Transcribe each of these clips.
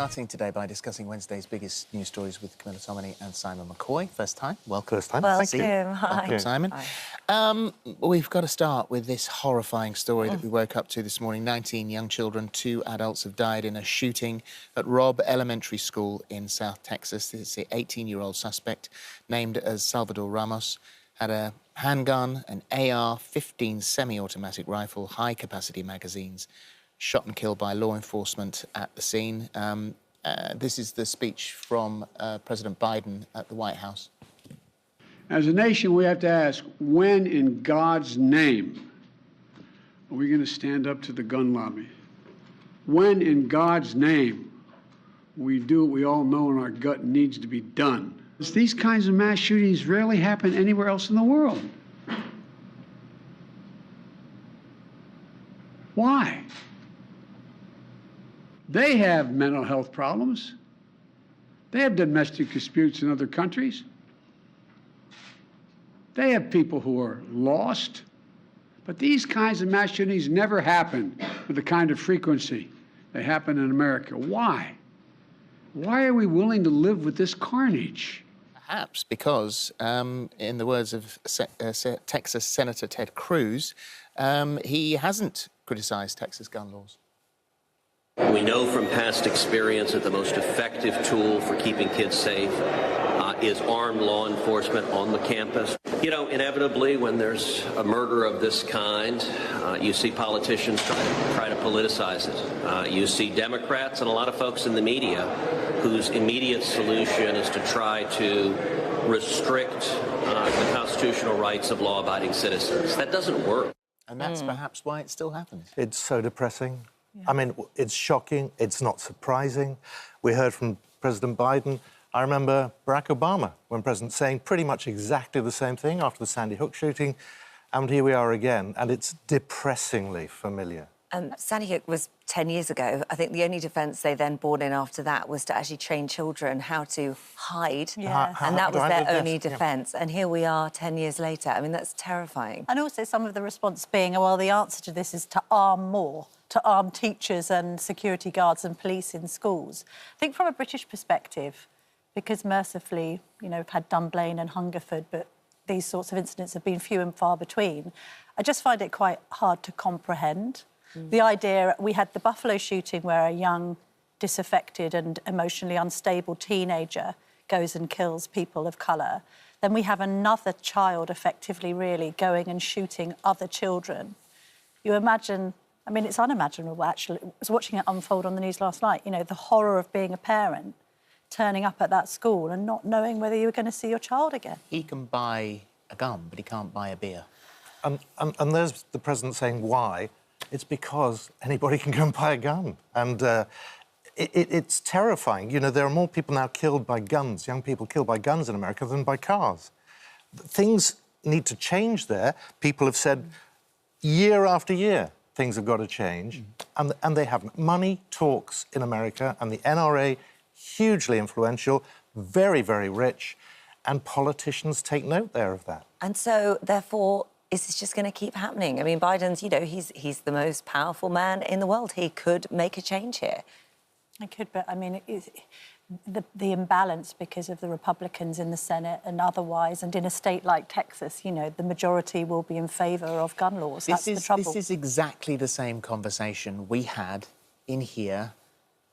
starting today by discussing Wednesday's biggest news stories with Camilla, Tominey and Simon McCoy. First time. Welcome. First time. Welcome. Thank you. Hi. Welcome, Simon. Hi. We've got to start with this horrifying story that we woke up to this morning. 19 young children, 2 adults have died in a shooting at Robb Elementary School in South Texas. This is the 18-year-old suspect, named as Salvador Ramos, had a handgun, an AR-15 semi-automatic rifle, high-capacity magazines, shot and killed by law enforcement at the scene. This is the speech from President Biden at the White House. As a nation, we have to ask, when in God's name are we going to stand up to the gun lobby? When in God's name we do what we all know in our gut needs to be done? These kinds of mass shootings rarely happen anywhere else in the world. Why? They have mental health problems. They have domestic disputes in other countries. They have people who are lost. But these kinds of mass shootings never happen with the kind of frequency they happen in America. Why? Why are we willing to live with this carnage? Perhaps because, in the words of Texas Senator Ted Cruz, he hasn't criticised Texas gun laws. We know from past experience that the most effective tool for keeping kids safe is armed law enforcement on the campus. You know, inevitably, when there's a murder of this kind, you see politicians try to politicize it. You see Democrats and a lot of folks in the media whose immediate solution is to try to restrict the constitutional rights of law-abiding citizens. That doesn't work. And that's perhaps why it still happens. It's so depressing. I mean, it's shocking. It's not surprising. We heard from President Biden. I remember Barack Obama, when president, saying pretty much exactly the same thing after the Sandy Hook shooting. And here we are again, and it's depressingly familiar. Sandy Hook was 10 years ago. I think the only defence they then brought in after that was to actually train children how to hide. Yeah. And that was their only defence. And here we are 10 years later. I mean, that's terrifying. And also some of the response being, well, the answer to this is to arm more, to arm teachers and security guards and police in schools. I think from a British perspective, because mercifully, you know, we've had Dunblane and Hungerford, but these sorts of incidents have been few and far between, I just find it quite hard to comprehend. The idea, we had the Buffalo shooting where a young, disaffected and emotionally unstable teenager goes and kills people of colour. Then we have another child effectively really going and shooting other children. You imagine, I mean, it's unimaginable actually. I was watching it unfold on the news last night, you know, the horror of being a parent, turning up at that school and not knowing whether you were going to see your child again. He can buy a gun, but he can't buy a beer. And there's the president saying why. It's because anybody can go and buy a gun. And it's terrifying. You know, there are more people now killed by guns, young people killed by guns in America than by cars. Things need to change there. People have said year after year things have got to change, and they haven't. Money talks in America, and the NRA, hugely influential, very, very rich, and politicians take note there of that. And so, therefore, is this just going to keep happening? I mean, Biden's, you know, he's the most powerful man in the world. He could make a change here. He could, but, I mean, the imbalance because of the Republicans in the Senate and otherwise, and in a state like Texas, you know, the majority will be in favour of gun laws. That's the trouble. This is exactly the same conversation we had in here,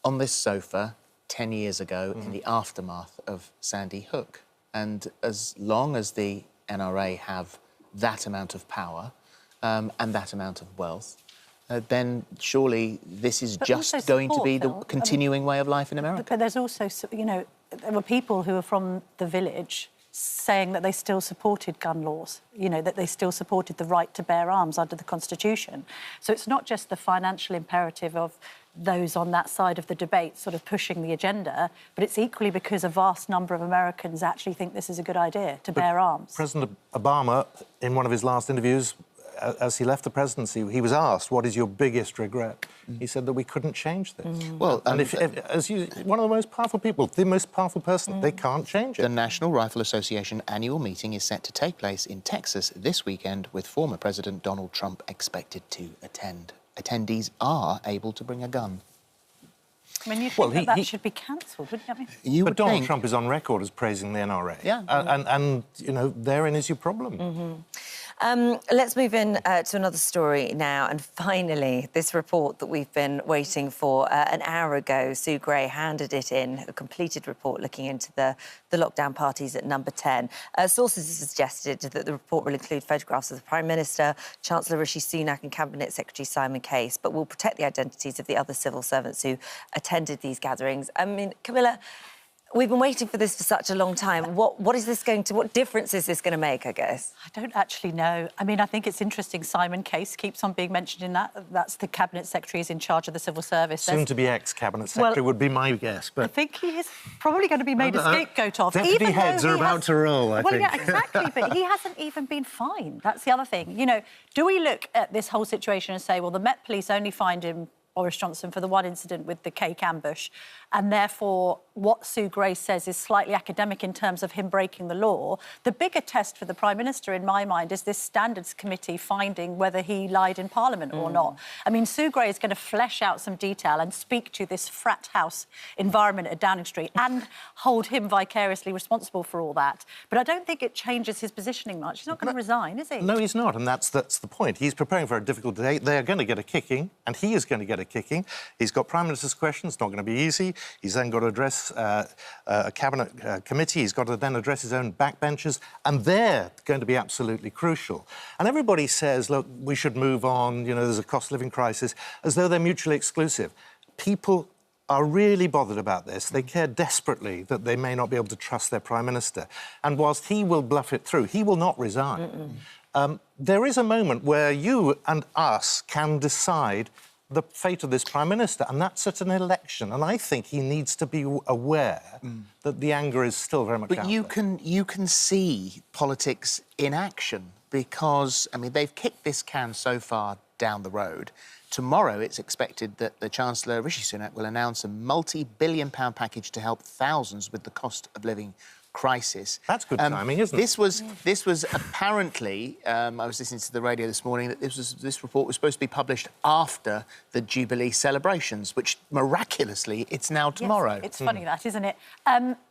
on this sofa, 10 years ago, in the aftermath of Sandy Hook. And as long as the NRA have that amount of power and that amount of wealth, then surely this is just going to be the continuing way of life in America. But there's also, you know, there were people who are from the village saying that they still supported gun laws, you know, that they still supported the right to bear arms under the Constitution. So it's not just the financial imperative of those on that side of the debate sort of pushing the agenda, but it's equally because a vast number of Americans actually think this is a good idea, to bear arms. President Obama, in one of his last interviews, as he left the presidency, he was asked, what is your biggest regret? He said that we couldn't change this. Well, and one of the most powerful people, the most powerful person, they can't change it. The National Rifle Association annual meeting is set to take place in Texas this weekend, with former President Donald Trump expected to attend. Attendees are able to bring a gun. I mean, you think that should be cancelled, wouldn't you? I mean, but Donald Trump is on record as praising the NRA. Yeah. And you know, therein is your problem. Let's move in to another story now. And finally, this report that we've been waiting for an hour ago, Sue Gray handed it in, a completed report looking into the lockdown parties at Number 10. Sources have suggested that the report will include photographs of the Prime Minister, Chancellor Rishi Sunak and Cabinet Secretary Simon Case, but will protect the identities of the other civil servants who attended these gatherings. I mean, Camilla, we've been waiting for this for such a long time. What difference is this going to make, I guess? I don't actually know. I mean, I think it's interesting Simon Case keeps on being mentioned in that. That's the Cabinet Secretary who's in charge of the Civil Service. Soon-to-be ex-Cabinet Secretary would be my guess, but... I think he is probably going to be made a scapegoat of. Deputy heads are about to roll, I think. Well, yeah, exactly, but he hasn't even been fined. That's the other thing. You know, do we look at this whole situation and say, well, the Met Police only fined him, Boris Johnson, for the one incident with the cake ambush, and therefore what Sue Gray says is slightly academic in terms of him breaking the law. The bigger test for the Prime Minister, in my mind, is this Standards Committee finding whether he lied in Parliament or not. I mean, Sue Gray is going to flesh out some detail and speak to this frat house environment at Downing Street and hold him vicariously responsible for all that. But I don't think it changes his positioning much. He's not going to resign, is he? No, he's not, and that's the point. He's preparing for a difficult day. They are going to get a kicking, and he is going to get a kicking. He's got Prime Minister's questions, it's not going to be easy. He's then got to address a Cabinet committee. He's got to then address his own backbenchers, and they're going to be absolutely crucial. And everybody says, look, we should move on, you know, there's a cost-of-living crisis, as though they're mutually exclusive. People are really bothered about this. They care desperately that they may not be able to trust their Prime Minister. And whilst he will bluff it through, he will not resign. There is a moment where you and us can decide the fate of this Prime Minister, and that's at an election. And I think he needs to be aware that the anger is still very much out there. But you can see politics in action because, I mean, they've kicked this can so far down the road. Tomorrow, it's expected that the Chancellor, Rishi Sunak, will announce a multi-billion-pound package to help thousands with the cost of living crisis. That's good timing, isn't it? This was apparently, I was listening to the radio this morning, that this report was supposed to be published after the Jubilee celebrations, which miraculously it's now tomorrow. Yes, it's funny that, isn't it?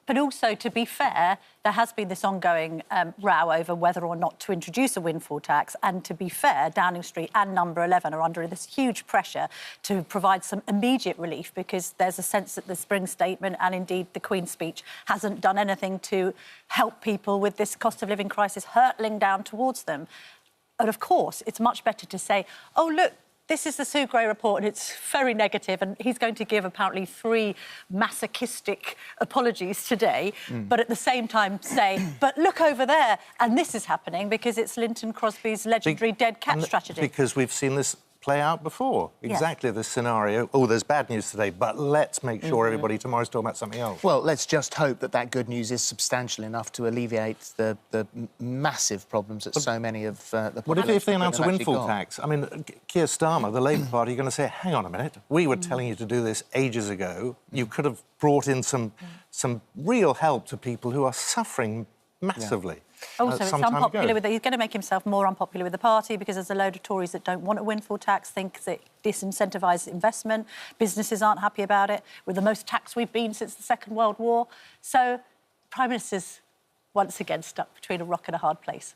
But also, to be fair, there has been this ongoing row over whether or not to introduce a windfall tax. And to be fair, Downing Street and Number 11 are under this huge pressure to provide some immediate relief because there's a sense that the Spring Statement and indeed the Queen's speech hasn't done anything to help people with this cost of living crisis hurtling down towards them. And of course, it's much better to say, oh, look, this is the Sue Gray report and it's very negative and he's going to give apparently 3 masochistic apologies today, but at the same time say, but look over there and this is happening because it's Linton Crosby's legendary dead cat strategy. Because we've seen this play out before. Exactly this scenario. Oh, there's bad news today, but let's make sure everybody tomorrow's talking about something else. Well, let's just hope that that good news is substantial enough to alleviate the massive problems that so many of the... What if they announce a windfall tax? I mean, Keir Starmer, the Labour Party, are going to say, hang on a minute, we were telling you to do this ages ago. You could have brought in some real help to people who are suffering massively. Also, it's unpopular with... He's going to make himself more unpopular with the party because there's a load of Tories that don't want a windfall tax, think it disincentivises investment. Businesses aren't happy about it. We're the most taxed we've been since the Second World War. So, Prime Minister's once again stuck between a rock and a hard place.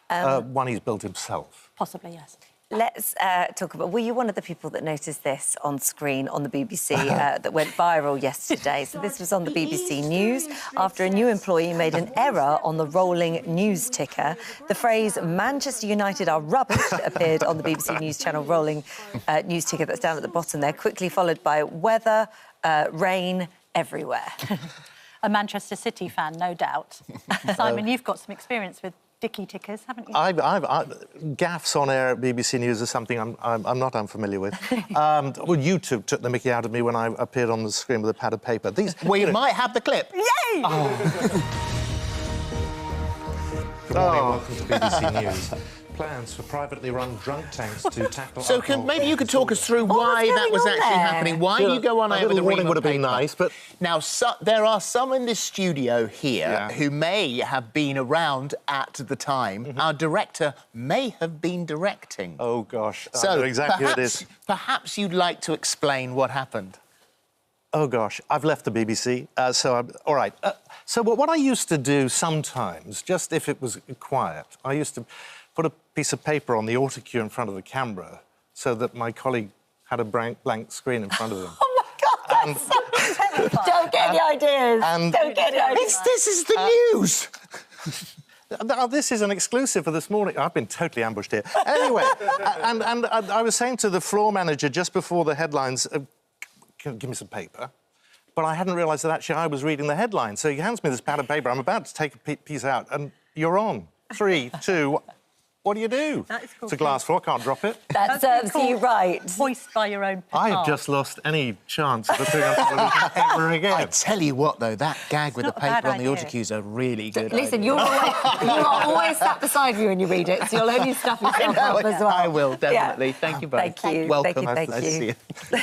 One he's built himself. Possibly, yes. Let's talk about... Were you one of the people that noticed this on screen on the BBC that went viral yesterday? So this was on the BBC News after a new employee made an error on the rolling news ticker. The phrase "Manchester United are rubbish" appeared on the BBC News channel rolling news ticker that's down at the bottom there, quickly followed by "weather, rain everywhere." A Manchester City fan, no doubt. Simon, you've got some experience with dicky tickers, haven't you? Gaffes on air at BBC News is something I'm not unfamiliar with. Well, you two took the mickey out of me when I appeared on the screen with a pad of paper. We might have the clip. Yay! Good morning, welcome to BBC News. Plans for privately run drunk tanks to tackle... So maybe you could talk us through why that was actually happening. Why do you go on over the warning would have been nice, but... Now, there are some in this studio here who may have been around at the time. Our director may have been directing. Oh, gosh. So I know exactly who it is. Perhaps you'd like to explain what happened. Oh, gosh, I've left the BBC, so I'm... All right. So what I used to do sometimes, just if it was quiet, I used to put a piece of paper on the autocue in front of the camera so that my colleague had a blank screen in front of them. Oh, my God, that's so terrifying. Don't get any ideas. Don't get any ideas. This is the news. This is an exclusive for this morning. I've been totally ambushed here. Anyway, and I was saying to the floor manager just before the headlines, give me some paper. But I hadn't realised that actually I was reading the headlines. So he hands me this pad of paper. I'm about to take a piece out, and you're on. 3, 2... What do you do? It's a glass floor, can't drop it. That serves you right. Hoist by your own petard. I've just lost any chance of appearing on television ever again. I tell you what, though, that gag with the paper on the autocue is a really good Listen, idea. you are always sat beside you when you read it, so you'll only stuff yourself up as well. I will, definitely. Yeah. Thank you both. Thank you. Welcome. Thank you. Nice to see you.